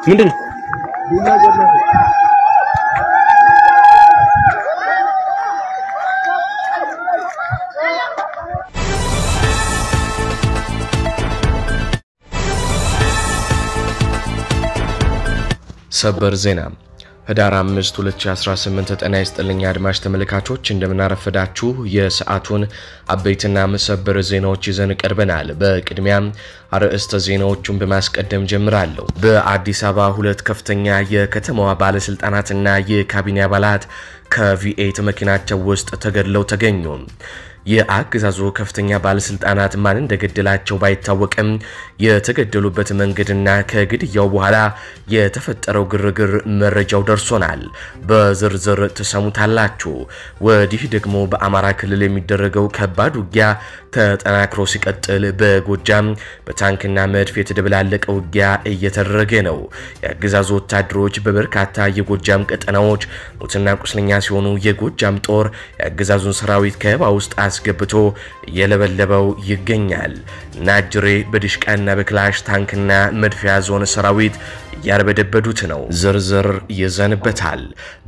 ምንድነው ሰበር ዜና ህዳር 5 2018 ጤና ይስጥልኝ አድማጭ ተመልካቾች እንደምናረፈዳችሁ የሰዓቱን አበይትና መሰበር ዜናዎች ይዘን ቀርበናል። በቅድሚያም አርዕስተ ዜናዎቹን በማስቀደም ጀምራለሁ። በአዲስ አበባ ሁለት ከፍተኛ የከተማዋ ባለስልጣናትና የካቢኔ አባላት ከቪኤት መኪናቸው ውስጥ ተገድለው ተገኙ። የአገዛዙ ከፍተኛ ባለስልጣናት ማን እንደገደላቸው ባይታወቅም የተገደሉበት መንገድና ከግድያው በኋላ የተፈጠረው ግርግር መረጃው ደርሶናል። በዝርዝር ተሰሙታላችሁ። ወዲህ ደግሞ በአማራ ክልል የሚደረገው ከባድ ውጊያ ተጠናክሮ ሲቀጥል በጎጃም በታንክና መድፍ የተደበላለቀ ውጊያ እየተደረገ ነው። የአገዛዙ ወታደሮች በበርካታ የጎጃም ቀጠናዎች ሞትና ቁስለኛ ሲሆኑ የጎጃም ጦር የአገዛዙን ሰራዊት ከበባ ውስጥ አስገብቶ እየለበለበው ይገኛል። ናጅሬ በድሽቃና በክላሽ ታንክና መድፍ ያዞን ሰራዊት ያርበደበዱት ነው። ዝርዝር ይዘንበታል።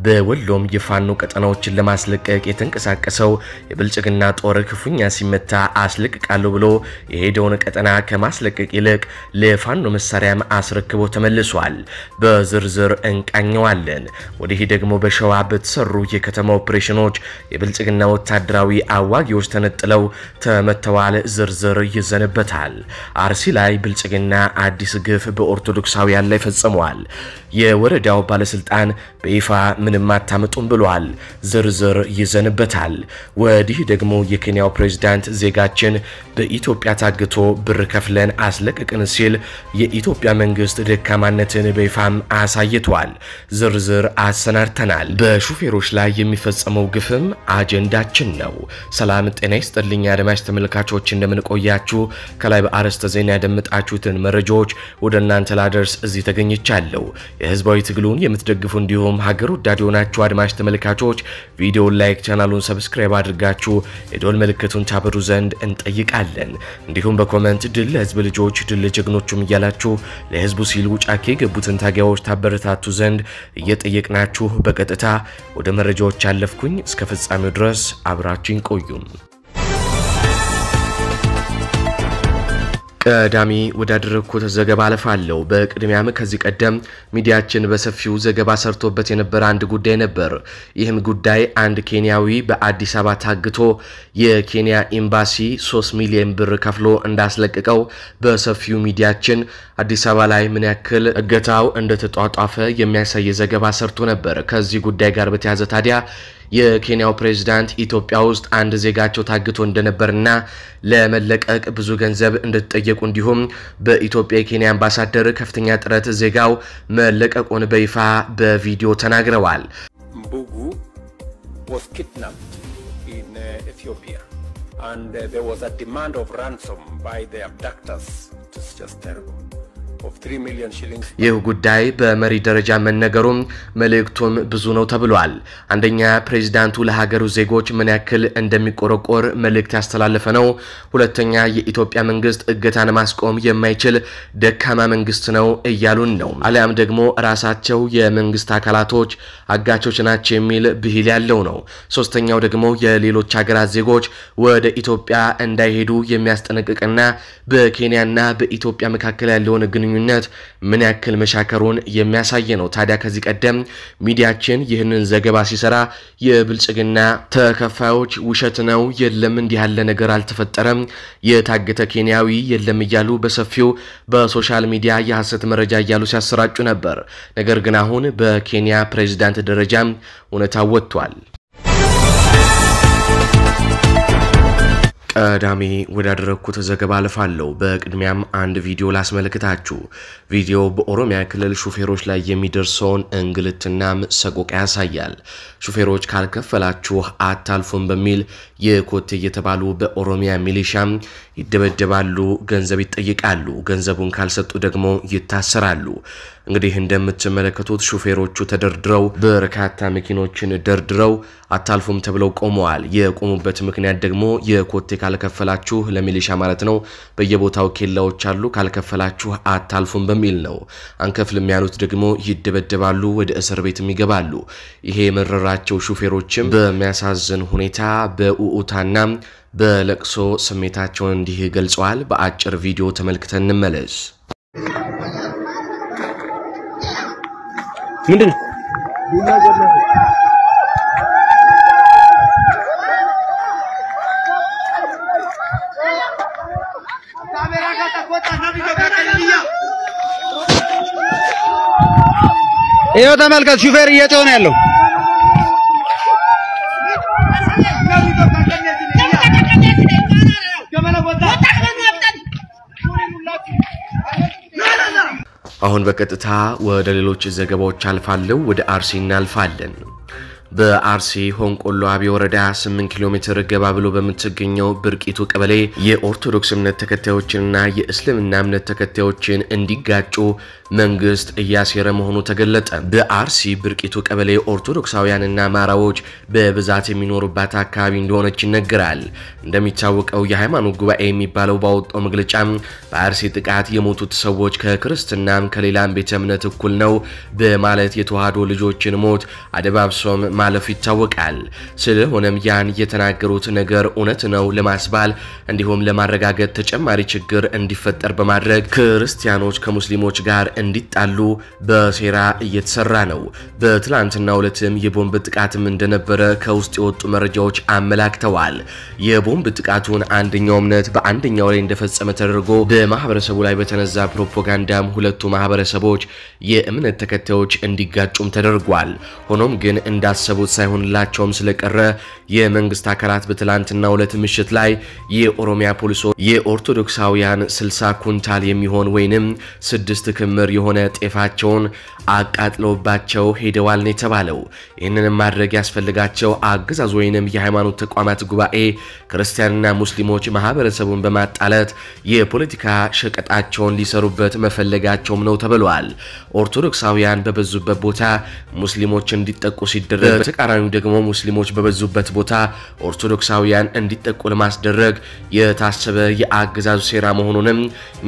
በወሎም የፋኖ ቀጠናዎችን ለማስለቀቅ የተንቀሳቀሰው የብልጽግና ጦር ክፉኛ ሲመታ አስለቅቃለሁ ብሎ የሄደውን ቀጠና ከማስለቀቅ ይልቅ ለፋኖ መሳሪያም አስረክቦ ተመልሷል። በዝርዝር እንቃኘዋለን። ወዲህ ደግሞ በሸዋ በተሰሩ የከተማ ኦፕሬሽኖች የብልጽግና ወታደራዊ አዋጊዎች ተነጥለው ተመተዋል። ዝርዝር ይዘንበታል። አርሲ ላይ ብልጽግና አዲስ ግፍ በኦርቶዶክሳውያን ላይ ፈጽሟል። የወረዳው ባለስልጣን በይፋ ምንም አታመጡም ብሏል። ዝርዝር ይዘንበታል። ወዲህ ደግሞ የኬንያው ፕሬዝዳንት ዜጋችን በኢትዮጵያ ታግቶ ብር ከፍለን አስለቀቅን ሲል የኢትዮጵያ መንግስት ደካማነትን በይፋም አሳይቷል። ዝርዝር አሰናድተናል። በሹፌሮች ላይ የሚፈጸመው ግፍም አጀንዳችን ነው። ሰላም ጤና ይስጥልኝ አድማጭ ተመልካቾች እንደምንቆያችሁ ከላይ በአርዕስተ ዜና ያደመጣችሁትን መረጃዎች ወደ እናንተ ላደርስ እዚህ ተገኝቻለሁ። የህዝባዊ ትግሉን የምትደግፉ እንዲሁም ሀገር ወዳድ የሆናችሁ አድማጭ ተመልካቾች ቪዲዮውን ላይክ ቻናሉን ሰብስክራይብ አድርጋችሁ የዶል ምልክቱን ታበሩ ዘንድ እንጠይቃለን። እንዲሁም በኮሜንት ድል ለህዝብ ልጆች ድል ለጀግኖቹም እያላችሁ ለህዝቡ ሲሉ ጫካ የገቡትን ታጋዮች ታበረታቱ ዘንድ እየጠየቅናችሁ በቀጥታ ወደ መረጃዎች አለፍኩኝ። እስከ ፍጻሜው ድረስ አብራችሁን ቆዩ። ቀዳሚ ወዳደረኩት ዘገባ አለፋለሁ። በቅድሚያም ከዚህ ቀደም ሚዲያችን በሰፊው ዘገባ ሰርቶበት የነበረ አንድ ጉዳይ ነበር። ይህም ጉዳይ አንድ ኬንያዊ በአዲስ አበባ ታግቶ የኬንያ ኤምባሲ 3 ሚሊዮን ብር ከፍሎ እንዳስለቀቀው በሰፊው ሚዲያችን አዲስ አበባ ላይ ምን ያክል እገታው እንደተጧጧፈ የሚያሳይ ዘገባ ሰርቶ ነበር። ከዚህ ጉዳይ ጋር በተያያዘ ታዲያ የኬንያው ፕሬዝዳንት ኢትዮጵያ ውስጥ አንድ ዜጋቸው ታግቶ እንደነበርና ለመለቀቅ ብዙ ገንዘብ እንደተጠየቁ እንዲሁም በኢትዮጵያ የኬንያ አምባሳደር ከፍተኛ ጥረት ዜጋው መለቀቁን በይፋ በቪዲዮ ተናግረዋል። Mbugu was kidnapped in Ethiopia and there was a demand of ransom by the abductors. It's just terrible. Of 3 million shillings. ይህ ጉዳይ በመሪ ደረጃ መነገሩም መልእክቱም ብዙ ነው ተብሏል። አንደኛ ፕሬዝዳንቱ ለሀገሩ ዜጎች ምን ያክል እንደሚቆረቆር መልእክት ያስተላለፈ ነው። ሁለተኛ የኢትዮጵያ መንግስት እገታን ማስቆም የማይችል ደካማ መንግስት ነው እያሉን ነው። አሊያም ደግሞ ራሳቸው የመንግስት አካላቶች አጋቾች ናቸው የሚል ብሂል ያለው ነው። ሶስተኛው ደግሞ የሌሎች ሀገራት ዜጎች ወደ ኢትዮጵያ እንዳይሄዱ የሚያስጠነቅቅና በኬንያና በኢትዮጵያ መካከል ያለውን ግንኙነት ምን ያክል መሻከሩን የሚያሳይ ነው። ታዲያ ከዚህ ቀደም ሚዲያችን ይህንን ዘገባ ሲሰራ የብልጽግና ተከፋዮች ውሸት ነው፣ የለም እንዲህ ያለ ነገር አልተፈጠረም፣ የታገተ ኬንያዊ የለም እያሉ በሰፊው በሶሻል ሚዲያ የሐሰት መረጃ እያሉ ሲያሰራጩ ነበር። ነገር ግን አሁን በኬንያ ፕሬዝዳንት ደረጃ እውነታው ወጥቷል። ቀዳሚ ወዳደረኩት ዘገባ አለፋለሁ። በቅድሚያም አንድ ቪዲዮ ላስመለክታችሁ። ቪዲዮ በኦሮሚያ ክልል ሹፌሮች ላይ የሚደርሰውን እንግልትና ሰቆቃ ያሳያል። ሹፌሮች ካልከፈላችሁ አታልፉም በሚል የኮቴ እየተባሉ በኦሮሚያ ሚሊሻ ይደበደባሉ፣ ገንዘብ ይጠይቃሉ። ገንዘቡን ካልሰጡ ደግሞ ይታሰራሉ። እንግዲህ እንደምትመለከቱት ሹፌሮቹ ተደርድረው በርካታ መኪኖችን ደርድረው አታልፉም ተብለው ቆመዋል። የቆሙበት ምክንያት ደግሞ የኮቴ ካልከፈላችሁ ለሚሊሻ ማለት ነው በየቦታው ኬላዎች አሉ ካልከፈላችሁ አታልፉም በሚል ነው። አንከፍልም ያሉት ደግሞ ይደበደባሉ፣ ወደ እስር ቤትም ይገባሉ። ይሄ የመረራቸው ሹፌሮችም በሚያሳዝን ሁኔታ በኡኡታና በለቅሶ ስሜታቸውን እንዲህ ገልጸዋል። በአጭር ቪዲዮ ተመልክተን እንመለስ። ምንድነው ይሄው ተመልከት ሹፌር እየጮኸ ነው ያለው አሁን በቀጥታ ወደ ሌሎች ዘገባዎች አልፋለሁ። ወደ አርሲ እናልፋለን። በአርሲ ሆንቆሎ አቢ ወረዳ 8 ኪሎ ሜትር ገባ ብሎ በምትገኘው ብርቂቱ ቀበሌ የኦርቶዶክስ እምነት ተከታዮችንና የእስልምና እምነት ተከታዮችን እንዲጋጩ መንግስት እያሴረ መሆኑ ተገለጠ። በአርሲ ብርቂቱ ቀበሌ ኦርቶዶክሳውያንና አማራዎች በብዛት የሚኖሩባት አካባቢ እንደሆነች ይነገራል። እንደሚታወቀው የሃይማኖት ጉባኤ የሚባለው ባወጣው መግለጫ በአርሲ ጥቃት የሞቱት ሰዎች ከክርስትናም ከሌላም ቤተ እምነት እኩል ነው በማለት የተዋህዶ ልጆችን ሞት አደባብሶም ማለፍ ይታወቃል። ስለሆነም ያን የተናገሩት ነገር እውነት ነው ለማስባል እንዲሁም ለማረጋገጥ ተጨማሪ ችግር እንዲፈጠር በማድረግ ክርስቲያኖች ከሙስሊሞች ጋር እንዲጣሉ በሴራ እየተሰራ ነው። በትላንትናው ዕለትም የቦምብ ጥቃትም እንደነበረ ከውስጥ የወጡ መረጃዎች አመላክተዋል። የቦምብ ጥቃቱን አንደኛው እምነት በአንደኛው ላይ እንደፈጸመ ተደርጎ በማህበረሰቡ ላይ በተነዛ ፕሮፓጋንዳም ሁለቱ ማህበረሰቦች የእምነት ተከታዮች እንዲጋጩም ተደርጓል። ሆኖም ግን እንዳሰቡት ሳይሆንላቸውም ስለቀረ የመንግስት አካላት በትላንትናው ዕለት ምሽት ላይ የኦሮሚያ ፖሊሶች የኦርቶዶክሳውያን 60 ኩንታል የሚሆን ወይንም 6 ክምር የሆነ ጤፋቸውን አቃጥለውባቸው ሄደዋል ነው የተባለው። ይህንንም ማድረግ ያስፈልጋቸው አገዛዝ ወይንም የሃይማኖት ተቋማት ጉባኤ ክርስቲያንና ሙስሊሞች ማህበረሰቡን በማጣላት የፖለቲካ ሸቀጣቸውን ሊሰሩበት መፈለጋቸውም ነው ተብሏል። ኦርቶዶክሳውያን በበዙበት ቦታ ሙስሊሞች እንዲጠቁ ሲደረግ፣ በተቃራኒው ደግሞ ሙስሊሞች በበዙበት ቦታ ኦርቶዶክሳውያን እንዲጠቁ ለማስደረግ የታሰበ የአገዛዙ ሴራ መሆኑንም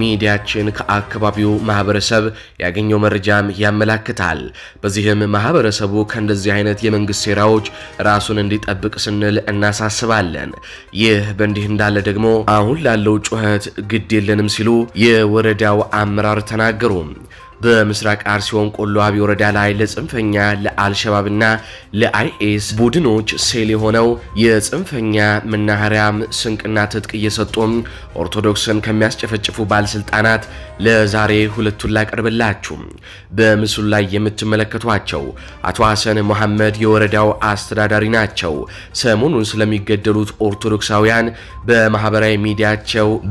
ሚዲያችን ከአካባቢው ማህበረሰብ ያገኘው መረጃም ያመላክታል። በዚህም ማህበረሰቡ ከእንደዚህ አይነት የመንግስት ሴራዎች ራሱን እንዲጠብቅ ስንል እናሳስባለን። ይህ በእንዲህ እንዳለ ደግሞ አሁን ላለው ጩኸት ግድ የለንም ሲሉ የወረዳው አመራር ተናገሩ። በምስራቅ አርሲ ሆንቆሎ አቢ ወረዳ ላይ ለጽንፈኛ ለአልሸባብና ለአይኤስ ቡድኖች ሴል የሆነው የጽንፈኛ መናኸሪያም ስንቅና ትጥቅ እየሰጡም ኦርቶዶክስን ከሚያስጨፈጭፉ ባለስልጣናት ለዛሬ ሁለቱን ላቀርብላችሁ። በምስሉ ላይ የምትመለከቷቸው አቶ ሐሰን መሐመድ የወረዳው አስተዳዳሪ ናቸው። ሰሞኑን ስለሚገደሉት ኦርቶዶክሳውያን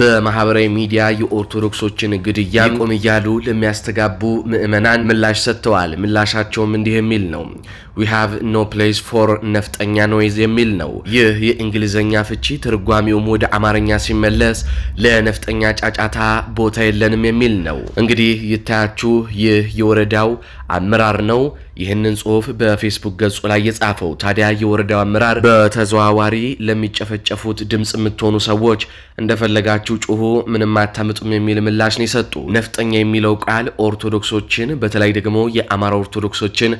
በማህበራዊ ሚዲያ የኦርቶዶክሶችን ግድያ ይቆም እያሉ ለሚያስተጋቡ ምዕመናን ምላሽ ሰጥተዋል። ምላሻቸውም እንዲህ የሚል ነው። we have no place for ነፍጠኛ ኖይዝ የሚል ነው። ይህ የእንግሊዘኛ ፍቺ ትርጓሜውም ወደ አማርኛ ሲመለስ ለነፍጠኛ ጫጫታ ቦታ የለንም የሚል ነው። እንግዲህ ይታያችሁ ይህ የወረዳው አመራር ነው ይህንን ጽሁፍ በፌስቡክ ገጹ ላይ የጻፈው። ታዲያ የወረዳው አመራር በተዘዋዋሪ ለሚጨፈጨፉት ድምጽ የምትሆኑ ሰዎች እንደፈለጋችሁ ጩሁ ምንም አታምጡም የሚል ምላሽ ነው የሰጡ። ነፍጠኛ የሚለው ቃል ኦርቶዶክሶችን በተለይ ደግሞ የአማራ ኦርቶዶክሶችን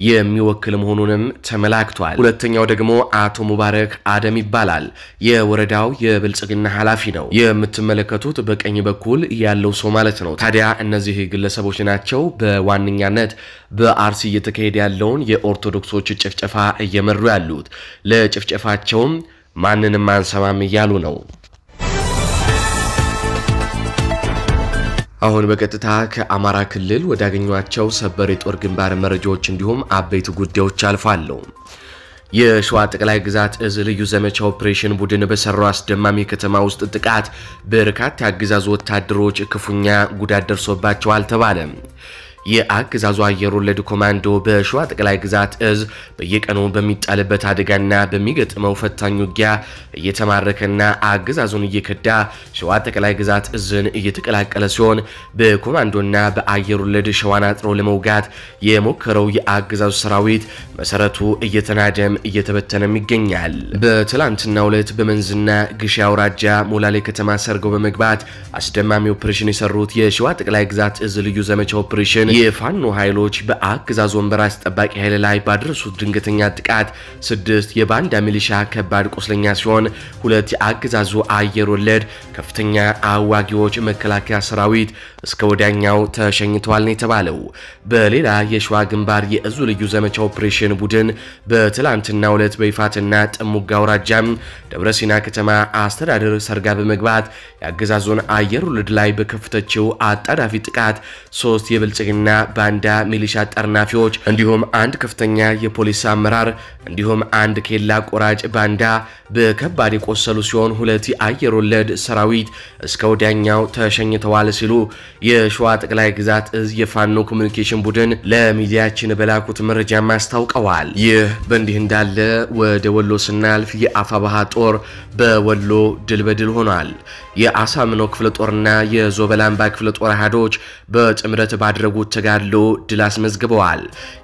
የሚወክል መሆኑንም ተመላክቷል። ሁለተኛው ደግሞ አቶ ሙባረክ አደም ይባላል። የወረዳው የብልጽግና ኃላፊ ነው። የምትመለከቱት በቀኝ በኩል ያለው ሰው ማለት ነው። ታዲያ እነዚህ ግለሰቦች ናቸው በዋነኛነት በአርሲ እየተካሄደ ያለውን የኦርቶዶክሶች ጭፍጨፋ እየመሩ ያሉት። ለጭፍጨፋቸውም ማንንም አንሰማም እያሉ ነው። አሁን በቀጥታ ከአማራ ክልል ወዳገኟቸው ሰበር የጦር ግንባር መረጃዎች እንዲሁም አበይት ጉዳዮች አልፋሉ። የሸዋ ጠቅላይ ግዛት እዝ ልዩ ዘመቻ ኦፕሬሽን ቡድን በሰራው አስደማሚ ከተማ ውስጥ ጥቃት በርካታ አገዛዙ ወታደሮች ክፉኛ ጉዳት ደርሶባቸዋል ተባለ። የአገዛዙ አየር ወለድ ኮማንዶ በሸዋ ጠቅላይ ግዛት እዝ በየቀኑ በሚጣልበት አደጋና በሚገጥመው ፈታኝ ውጊያ እየተማረከና አገዛዙን እየከዳ ሸዋ ጠቅላይ ግዛት እዝን እየተቀላቀለ ሲሆን በኮማንዶና በአየር ወለድ ሸዋን አጥሮ ለመውጋት የሞከረው የአገዛዙ ሰራዊት መሰረቱ እየተናደም እየተበተነም ይገኛል። በትላንትናው ዕለት በመንዝና ግሻ አውራጃ ሞላሌ ከተማ ሰርገው በመግባት አስደማሚ ኦፕሬሽን የሰሩት የሸዋ ጠቅላይ ግዛት እዝ ልዩ ዘመቻ ኦፕሬሽን የፋኖ ኃይሎች በአገዛዙ ወንበር አስጠባቂ ኃይል ላይ ባደረሱት ድንገተኛ ጥቃት 6 የባንዳ ሚሊሻ ከባድ ቁስለኛ ሲሆን 2 የአገዛዙ አየር ወለድ ከፍተኛ አዋጊዎች መከላከያ ሰራዊት እስከ ወዲያኛው ተሸኝተዋል ነው የተባለው። በሌላ የሸዋ ግንባር የእዙ ልዩ ዘመቻ ኦፕሬሽን ቡድን በትላንትናው ዕለት በይፋትና ጥሙጋ አውራጃም ደብረሲና ከተማ አስተዳደር ሰርጋ በመግባት የአገዛዙን አየር ወለድ ላይ በከፍተችው አጣዳፊ ጥቃት 3 የብልጽግና ባንዳ ሚሊሻ ጠርናፊዎች እንዲሁም አንድ ከፍተኛ የፖሊስ አመራር እንዲሁም አንድ ኬላ ቆራጭ ባንዳ በከባድ የቆሰሉ ሲሆን 2 የአየር ወለድ ሰራዊት እስከ ወዲያኛው ተሸኝተዋል ሲሉ የሸዋ ጠቅላይ ግዛት እዝ የፋኖ ኮሙኒኬሽን ቡድን ለሚዲያችን በላኩት መረጃ ማስታውቀዋል። ይህ በእንዲህ እንዳለ ወደ ወሎ ስናልፍ የአፋባሃ ጦር በወሎ ድል በድል ሆኗል። የአሳምነው ክፍለ ጦርና የዞበላምባ ክፍለ ጦር አሃዶች በጥምረት ባደረጉት ተጋድሎ ድል አስመዝግበዋል።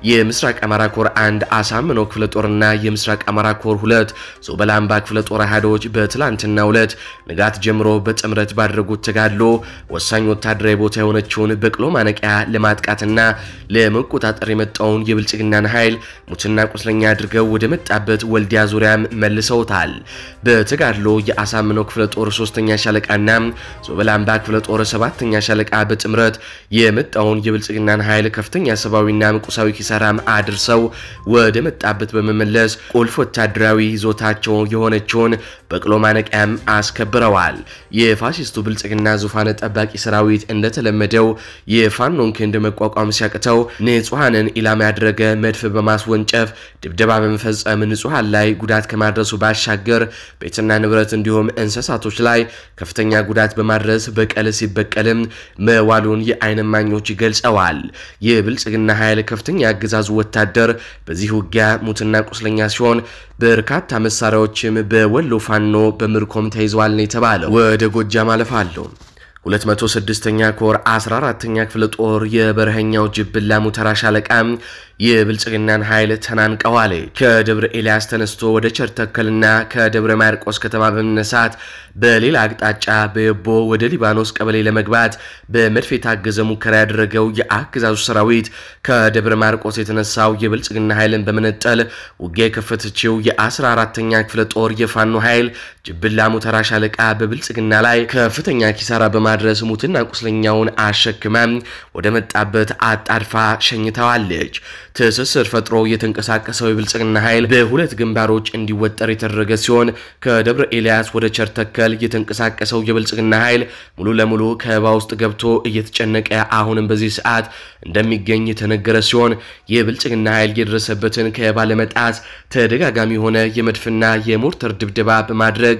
የምስራቅ አማራ ኮር 1 አሳምነው ክፍለ ጦርና የምስራቅ አማራ ኮር 2 ዞበላምባ ክፍለ ጦር አሃዶች በትላንትናው ዕለት ንጋት ጀምሮ በጥምረት ባደረጉት ተጋድሎ ወሳኝ ወታደራዊ ቦታ የሆነችውን በቅሎ ማነቂያ ለማጥቃትና ለመቆጣጠር የመጣውን የብልጽግናን ኃይል ሙትና ቁስለኛ አድርገው ወደ መጣበት ወልዲያ ዙሪያም መልሰውታል። በተጋድሎ የአሳምነው ክፍለ ጦር 3ኛ ሻለቃና ዞበላምባ ክፍለ ጦር 7ኛ ሻለቃ በጥምረት የመጣውን የብልጽግናን ኃይል ከፍተኛ ሰብአዊና ቁሳዊ ኪሳራም አድርሰው ወደ መጣበት በመመለስ ቁልፍ ወታደራዊ ይዞታቸው የሆነችውን በቅሎ ማነቂያም አስከብረዋል። የፋሺስቱ ብልጽግና ዙፋን ጠባቂ ሰራዊት እንደተለመደው የፋኖን ክንድ መቋቋም ሲያቅተው ንጹሃንን ኢላማ ያደረገ መድፍ በማስወንጨፍ ድብደባ በመፈጸም ንጹሃን ላይ ጉዳት ከማድረሱ ባሻገር ቤትና ንብረት እንዲሁም እንስሳቶች ላይ ከፍተኛ ጉዳት በማድረስ በቀል ሲበቀልም መዋሉን የዓይን እማኞች ገልጸዋል። የብልጽግና ኃይል ከፍተኛ አገዛዙ ወታደር በዚህ ውጊያ ሙትና ቁስለኛ ሲሆን በርካታ መሳሪያዎችም በወሎ ፋኖ በምርኮም ተይዘዋል ነው የተባለው። ወደ ጎጃም አለፋለሁ። 206ኛ ኮር 14ኛ ክፍለ ጦር የበረሃኛው ጅብላ ሙተራ ሻለቃ የብልጽግናን ኃይል ተናንቀዋል። ከደብረ ኤልያስ ተነስቶ ወደ ቸርተከልና ከደብረ ማርቆስ ከተማ በመነሳት በሌላ አቅጣጫ በየቦ ወደ ሊባኖስ ቀበሌ ለመግባት በመድፍ የታገዘ ሙከራ ያደረገው የአገዛዙ ሰራዊት ከደብረ ማርቆስ የተነሳው የብልጽግና ኃይልን በመነጠል ውጊያ የከፈተችው የ14ኛ ክፍለ ጦር የፋኖ ኃይል ጅብላ ሙተራ ሻለቃ በብልጽግና ላይ ከፍተኛ ኪሳራ በማድረስ ሙትና ቁስለኛውን አሸክማ ወደ መጣበት አጣድፋ ሸኝታዋለች። ትስስር ፈጥሮ የተንቀሳቀሰው የብልጽግና ኃይል በሁለት ግንባሮች እንዲወጠር የተደረገ ሲሆን ከደብረ ኤልያስ ወደ ቸርተከል የተንቀሳቀሰው የብልጽግና ኃይል ሙሉ ለሙሉ ከበባ ውስጥ ገብቶ እየተጨነቀ አሁንም በዚህ ሰዓት እንደሚገኝ የተነገረ ሲሆን የብልጽግና ኃይል የደረሰበትን ከበባ ለመጣስ ተደጋጋሚ የሆነ የመድፍና የሞርተር ድብደባ በማድረግ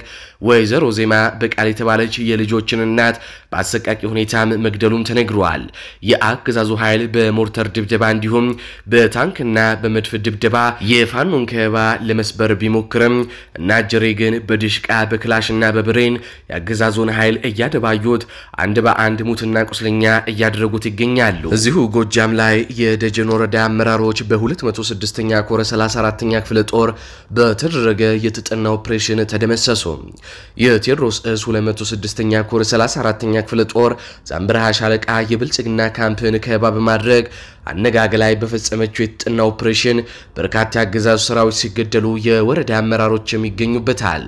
ወይዘሮ ዜማ በቃል የተባለች የልጆችን እናት በአሰቃቂ ሁኔታም መግደሉም ተነግሯል። የአገዛዙ ኃይል በሞርተር ድብደባ እንዲሁም በታንክና በመድፍ ድብደባ የፋኖን ከበባ ለመስበር ቢሞክርም እና ጀሬ ግን በድሽቃ በክላሽና በብሬን የአገዛዙን ኃይል እያደባዩት አንድ በአንድ ሙትና ቁስለኛ እያደረጉት ይገኛሉ። እዚሁ ጎጃም ላይ የደጀን ወረዳ አመራሮች በ206ኛ ኮር 34ኛ ክፍለ ጦር በተደረገ የተጠና ኦፕሬሽን ተደመሰሱ። የቴዎድሮስ እዝ 206ኛ ኮር 34ኛ ክፍለ ጦር ዛምብራሃ ሻለቃ የብልጽግና ካምፕን ከበባ በማድረግ አነጋገ ላይ በፈጸመችው የተጠና ኦፕሬሽን በርካታ አገዛዙ ሰራዊት ሲገደሉ የወረዳ አመራሮችም ይገኙበታል።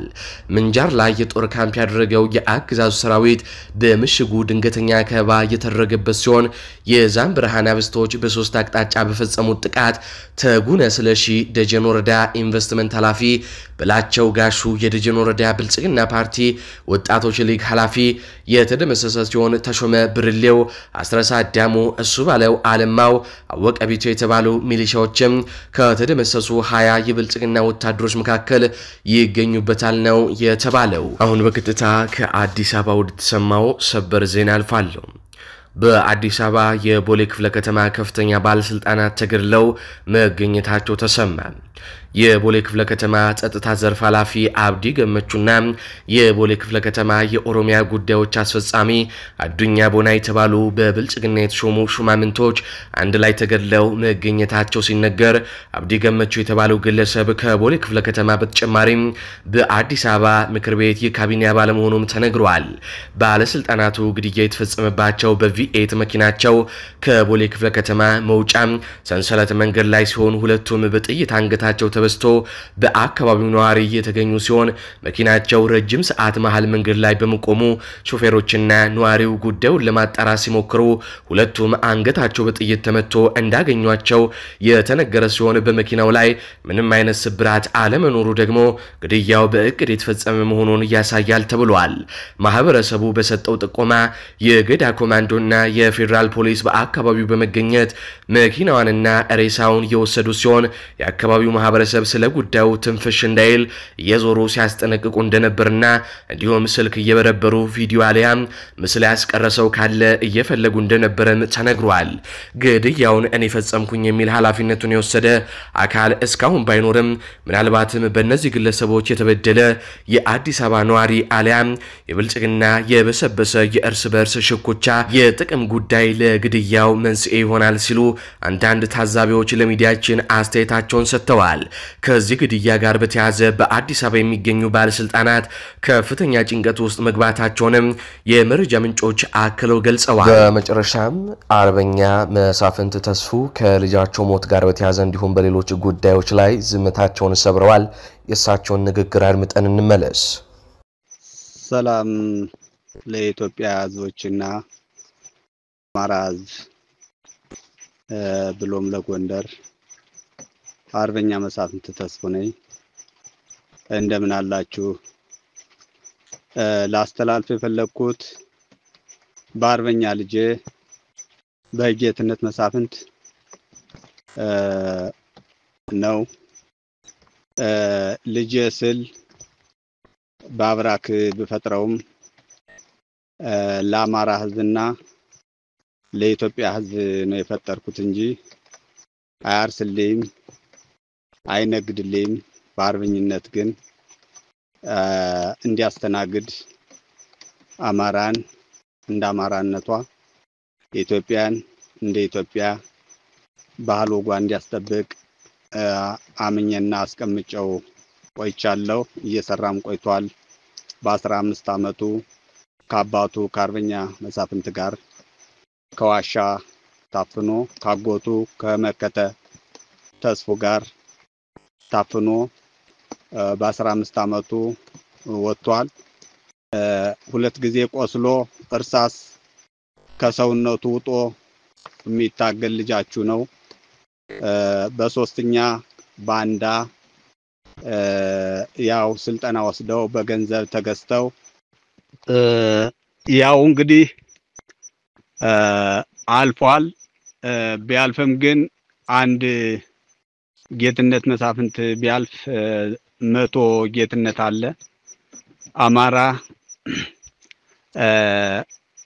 ምንጃር ላይ የጦር ካምፕ ያደረገው የአገዛዙ ሰራዊት በምሽጉ ድንገተኛ ከበባ የተደረገበት ሲሆን የዛምብራሃ ናብስቶች በሶስት አቅጣጫ በፈጸሙት ጥቃት ተጉነ ስለሺ ደጀን ወረዳ ኢንቨስትመንት ኃላፊ በላቸው ጋሹ የደጀን ወረዳ ብልጽግና ፓርቲ ወጣቶች ሊግ ኃላፊ የተደመሰሰ ሲሆን ተሾመ ብርሌው አስረሳ አዳሙ እሱ ባለው አለማው አወቀ ቢቱ የተባሉ ሚሊሻዎችም ከተደመሰሱ 20 የብልጽግና ወታደሮች መካከል ይገኙበታል ነው የተባለው። አሁን በቀጥታ ከአዲስ አበባ ወደ ተሰማው ሰበር ዜና አልፋለሁ። በአዲስ አበባ የቦሌ ክፍለ ከተማ ከፍተኛ ባለስልጣናት ተገድለው መገኘታቸው ተሰማ። የቦሌ ክፍለ ከተማ ጸጥታ ዘርፍ ኃላፊ አብዲ ገመቹና የቦሌ ክፍለ ከተማ የኦሮሚያ ጉዳዮች አስፈጻሚ አዱኛ ቦና የተባሉ በብልጽግና የተሾሙ ሹማምንቶች አንድ ላይ ተገድለው መገኘታቸው ሲነገር አብዲ ገመቹ የተባለው ግለሰብ ከቦሌ ክፍለ ከተማ በተጨማሪም በአዲስ አበባ ምክር ቤት የካቢኔ አባል መሆኑም ተነግሯል። ባለስልጣናቱ ግድያ የተፈጸመባቸው በቪኤት መኪናቸው ከቦሌ ክፍለ ከተማ መውጫ ሰንሰለት መንገድ ላይ ሲሆን ሁለቱም በጥይት አንገታቸው ተበስቶ በአካባቢው ነዋሪ የተገኙ ሲሆን መኪናቸው ረጅም ሰዓት መሃል መንገድ ላይ በመቆሙ ሾፌሮችና ነዋሪው ጉዳዩን ለማጣራት ሲሞክሩ ሁለቱም አንገታቸው በጥይት ተመቶ እንዳገኟቸው የተነገረ ሲሆን በመኪናው ላይ ምንም አይነት ስብራት አለመኖሩ ደግሞ ግድያው በእቅድ የተፈጸመ መሆኑን ያሳያል ተብሏል። ማህበረሰቡ በሰጠው ጥቆማ የገዳ ኮማንዶና የፌደራል ፖሊስ በአካባቢው በመገኘት መኪናዋንና ሬሳውን የወሰዱ ሲሆን የአካባቢው ማህበረሰብ ስለ ጉዳዩ ትንፍሽ እንዳይል እየዞሩ ሲያስጠነቅቁ እንደነበርና እንዲሁም ስልክ እየበረበሩ ቪዲዮ አሊያም ምስል ያስቀረሰው ካለ እየፈለጉ እንደነበረም ተነግሯል። ግድያውን እኔ ፈጸምኩኝ የሚል ኃላፊነቱን የወሰደ አካል እስካሁን ባይኖርም ምናልባትም በእነዚህ ግለሰቦች የተበደለ የአዲስ አበባ ነዋሪ አሊያም የብልጽግና የበሰበሰ የእርስ በርስ ሽኩቻ የጥቅም ጉዳይ ለግድያው መንስኤ ይሆናል ሲሉ አንዳንድ ታዛቢዎች ለሚዲያችን አስተያየታቸውን ሰጥተዋል። ከዚህ ግድያ ጋር በተያያዘ በአዲስ አበባ የሚገኙ ባለስልጣናት ከፍተኛ ጭንቀት ውስጥ መግባታቸውንም የመረጃ ምንጮች አክለው ገልጸዋል። በመጨረሻም አርበኛ መሳፍንት ተስፉ ከልጃቸው ሞት ጋር በተያያዘ እንዲሁም በሌሎች ጉዳዮች ላይ ዝምታቸውን ሰብረዋል። የእሳቸውን ንግግር አድምጠን እንመለስ። ሰላም ለኢትዮጵያ ሕዝቦችና አማራ ሕዝብ ብሎም ለጎንደር አርበኛ መሳፍንት ተስፉ ነኝ። እንደምን አላችሁ? ላስተላልፍ የፈለኩት በአርበኛ ልጄ በጌትነት መሳፍንት ነው። ልጄ ስል በአብራክ በፈጥረውም ለአማራ ሕዝብና ለኢትዮጵያ ሕዝብ ነው የፈጠርኩት እንጂ አያርስልኝም አይነግድልኝም። በአርበኝነት ግን እንዲያስተናግድ አማራን እንደ አማራነቷ ኢትዮጵያን እንደ ኢትዮጵያ ባህል ወጓን እንዲያስጠብቅ አምኜና አስቀምጨው ቆይቻለሁ። እየሰራም ቆይቷል። በ15 አመቱ ከአባቱ ከአርበኛ መሳፍንት ጋር ከዋሻ ታፍኖ ካጎቱ ከመከተ ተስፉ ጋር ታፍኖ በ15 አመቱ ወጥቷል። ሁለት ጊዜ ቆስሎ እርሳስ ከሰውነቱ ውጦ የሚታገል ልጃችሁ ነው። በሶስተኛ ባንዳ ያው ስልጠና ወስደው በገንዘብ ተገዝተው ያው እንግዲህ አልፏል። ቢያልፍም ግን አንድ ጌትነት መሳፍንት ቢያልፍ 100 ጌትነት አለ። አማራ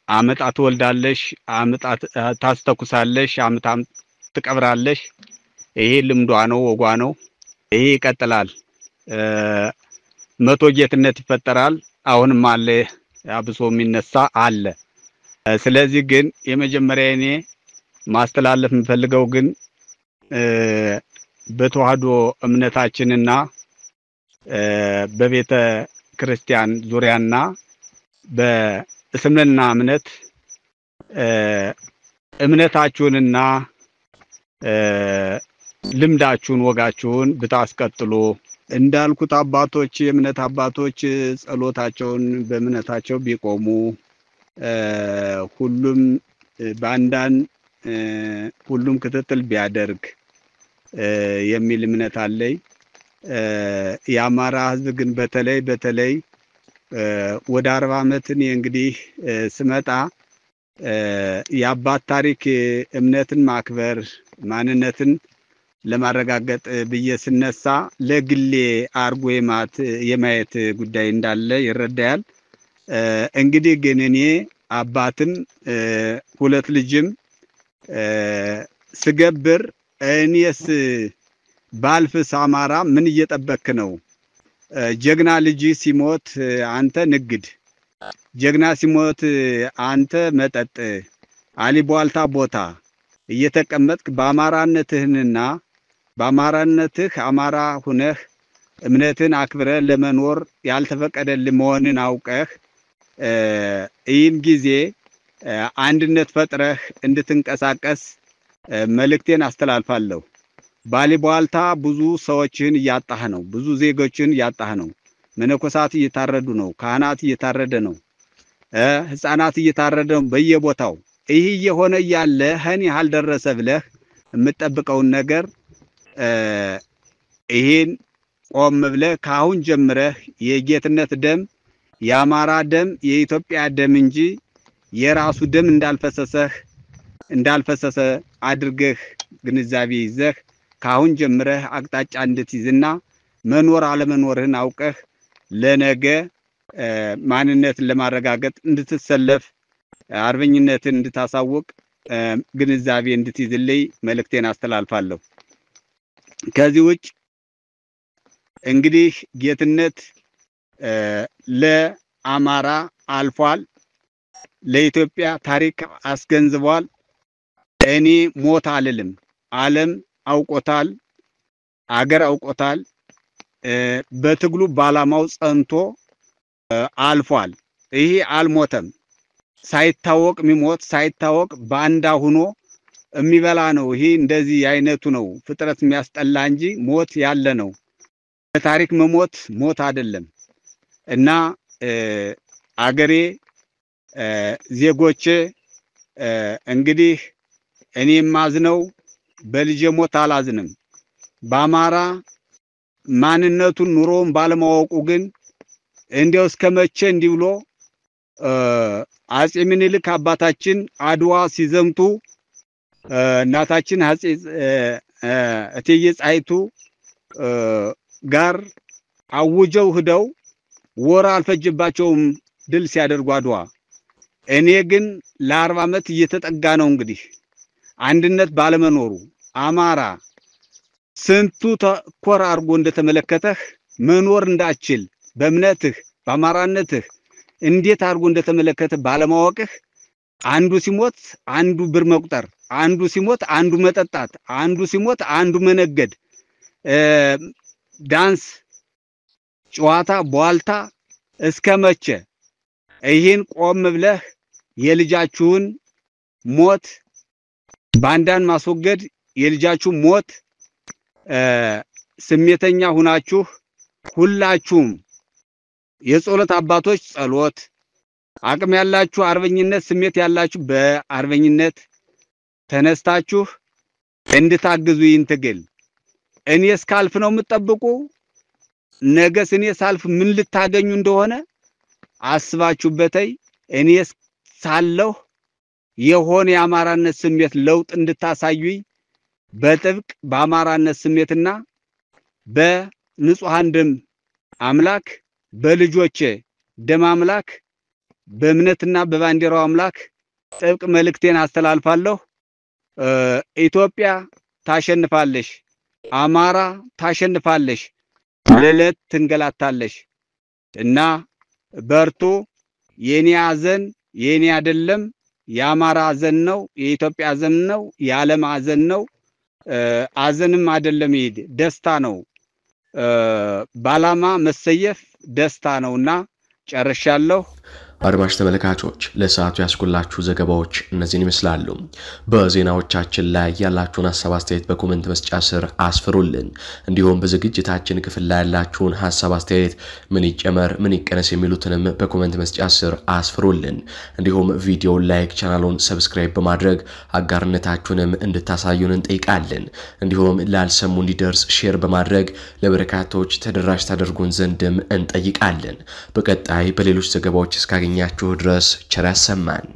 አመጣት ወልዳለሽ፣ አመጣት ታስተኩሳለሽ፣ አመታም ትቀብራለሽ። ይሄ ልምዷ ነው፣ ወጓ ነው። ይሄ ይቀጥላል። 100 ጌትነት ይፈጠራል። አሁንም አለ፣ አብሶ የሚነሳ አለ። ስለዚህ ግን የመጀመሪያ እኔ ማስተላለፍ የምፈልገው ግን በተዋህዶ እምነታችንና በቤተ ክርስቲያን ዙሪያና በእስልምና እምነታችሁንና ልምዳችሁን ወጋችሁን ብታስቀጥሉ እንዳልኩት አባቶች የእምነት አባቶች ጸሎታቸውን በእምነታቸው ቢቆሙ ሁሉም ባንዳን ሁሉም ክትትል ቢያደርግ የሚል እምነት አለኝ። የአማራ ሕዝብ ግን በተለይ ወደ 40 አመት እኔ እንግዲህ ስመጣ የአባት ታሪክ እምነትን ማክበር ማንነትን ለማረጋገጥ ብዬ ስነሳ ለግሌ አርጎ የማየት ጉዳይ እንዳለ ይረዳያል። እንግዲህ ግን እኔ አባትም ሁለት ልጅም ስገብር እኔስ ባልፍስ አማራ ምን እየጠበክ ነው? ጀግና ልጅ ሲሞት አንተ ንግድ፣ ጀግና ሲሞት አንተ መጠጥ፣ አሊ ቧልታ ቦታ እየተቀመጥክ በአማራነትህና በአማራነትህ አማራ ሁነህ እምነትን አክብረ ለመኖር ያልተፈቀደልህ መሆንን አውቀህ ይህን ጊዜ አንድነት ፈጥረህ እንድትንቀሳቀስ መልእክቴን አስተላልፋለሁ። ባሊ ቧልታ ብዙ ሰዎችን እያጣህ ነው። ብዙ ዜጎችን እያጣህ ነው። መነኮሳት እየታረዱ ነው። ካህናት እየታረደ ነው። ህፃናት እየታረደ ነው በየቦታው። ይህ እየሆነ ያለ ሀኒ ያህል ደረሰ ብለህ የምትጠብቀውን ነገር ይሄን ቆም ብለህ ካሁን ጀምረህ የጌትነት ደም የአማራ ደም የኢትዮጵያ ደም እንጂ የራሱ ደም እንዳልፈሰሰ አድርገህ ግንዛቤ ይዘህ ካሁን ጀምረህ አቅጣጫ እንድትይዝና መኖር አለመኖርህን አውቀህ ለነገ ማንነትን ለማረጋገጥ እንድትሰለፍ አርበኝነትን እንድታሳውቅ ግንዛቤ እንድትይዝልኝ መልእክቴን አስተላልፋለሁ። ከዚህ ውጭ እንግዲህ ጌትነት ለአማራ አልፏል፣ ለኢትዮጵያ ታሪክ አስገንዝቧል። እኔ ሞት አልልም። ዓለም አውቆታል፣ አገር አውቆታል። በትግሉ ባላማው ጸንቶ አልፏል። ይሄ አልሞተም። ሳይታወቅ የሚሞት ሳይታወቅ ባንዳ ሆኖ የሚበላ ነው። ይሄ እንደዚህ አይነቱ ነው ፍጥረት የሚያስጠላ እንጂ ሞት ያለ ነው። በታሪክ መሞት ሞት አይደለም። እና አገሬ ዜጎቼ እንግዲህ እኔ ማዝነው በልጄ ሞት አላዝንም። በአማራ ማንነቱን ኑሮውን ባለማወቁ ግን እንዲያው እስከመቼ እንዲህ ብሎ አጼ ምኒልክ አባታችን አድዋ ሲዘምቱ እናታችን እቴጌ ጣይቱ ጋር አውጀው ሄደው ወር አልፈጀባቸውም ድል ሲያደርጉ አድዋ። እኔ ግን ለ40 ዓመት እየተጠጋ ነው እንግዲህ አንድነት ባለመኖሩ አማራ ስንቱ ተኮር አርጎ እንደተመለከተህ መኖር እንዳችል በእምነትህ በአማራነትህ እንዴት አርጎ እንደተመለከተ ባለማወቅህ አንዱ ሲሞት አንዱ ብር መቁጠር፣ አንዱ ሲሞት አንዱ መጠጣት፣ አንዱ ሲሞት አንዱ መነገድ፣ ዳንስ፣ ጨዋታ፣ ቧልታ እስከመቼ? ይሄን ቆም ብለህ የልጃችሁን ሞት ባንዳን ማስወገድ የልጃችሁ ሞት ስሜተኛ ሁናችሁ ሁላችሁም የጸሎት አባቶች ጸሎት አቅም ያላችሁ አርበኝነት ስሜት ያላችሁ በአርበኝነት ተነስታችሁ እንድታግዙ ይንትግል። እኔ እስካልፍ ነው የምትጠብቁ። ነገስ እኔ ሳልፍ ምን ልታገኙ እንደሆነ አስባችሁበተይ እኔ ሳለሁ የሆነ የአማራነት ስሜት ለውጥ እንድታሳዩኝ በጥብቅ በአማራነት ስሜትና በንጹሃን ደም አምላክ በልጆቼ ደም አምላክ በእምነትና በባንዲራው አምላክ ጥብቅ መልእክቴን አስተላልፋለሁ። ኢትዮጵያ ታሸንፋለሽ፣ አማራ ታሸንፋለሽ፣ ለለት ትንገላታለሽ እና በርቱ። የኔ አዘን የኔ አይደለም፣ የአማራ አዘን ነው፣ የኢትዮጵያ አዘን ነው፣ የዓለም አዘን ነው። አዘንም አይደለም፣ ይሄ ደስታ ነው። ባላማ መሰየፍ ደስታ ነውና ጨርሻለሁ። አድማጭ ተመልካቾች ለሰዓቱ ያስኩላችሁ ዘገባዎች እነዚህን ይመስላሉ። በዜናዎቻችን ላይ ያላችሁን ሐሳብ አስተያየት በኮሜንት መስጫ ስር አስፍሩልን። እንዲሁም በዝግጅታችን ክፍል ላይ ያላችሁን ሐሳብ አስተያየት ምን ይጨመር ምን ይቀነስ የሚሉትንም በኮሜንት መስጫ ስር አስፍሩልን። እንዲሁም ቪዲዮውን ላይክ፣ ቻናሉን ሰብስክራይብ በማድረግ አጋርነታችሁንም እንድታሳዩን እንጠይቃለን። እንዲሁም ላልሰሙ እንዲደርስ ሼር በማድረግ ለበርካቶች ተደራሽ ታደርጉን ዘንድም እንጠይቃለን። በቀጣይ በሌሎች ዘገባዎች እስካገኛችሁ ድረስ ቸር ያሰማን።